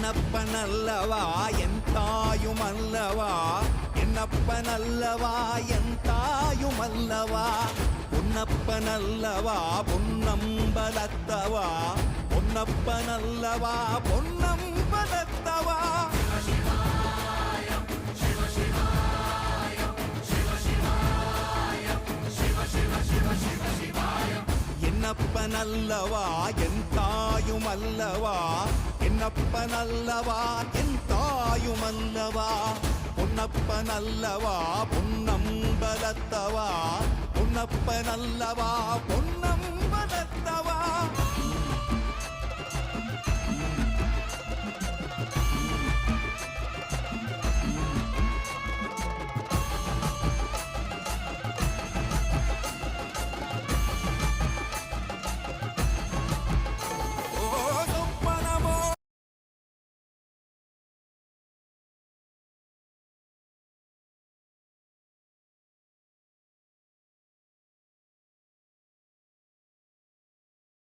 என்னப்பனல்லவா என் தாயுமல்லவா, என்னப்பனல்லவா என் தாயுமல்லவா, பொன்னப்பனல்லவா பொன்னம்பலத்தவா, பொன்னப்பனல்லவா பொன்னம்பலத்தவா. என்னப்பனல்லவா என் தாயுமல்லவா, என்னப்பனல்லவா என் தாயுமல்லவா, பொன்னப்பனல்லவா பொன்னம்பலத்தவா, பொன்னப்பனல்லவா பொன்னம்பலத்தவா.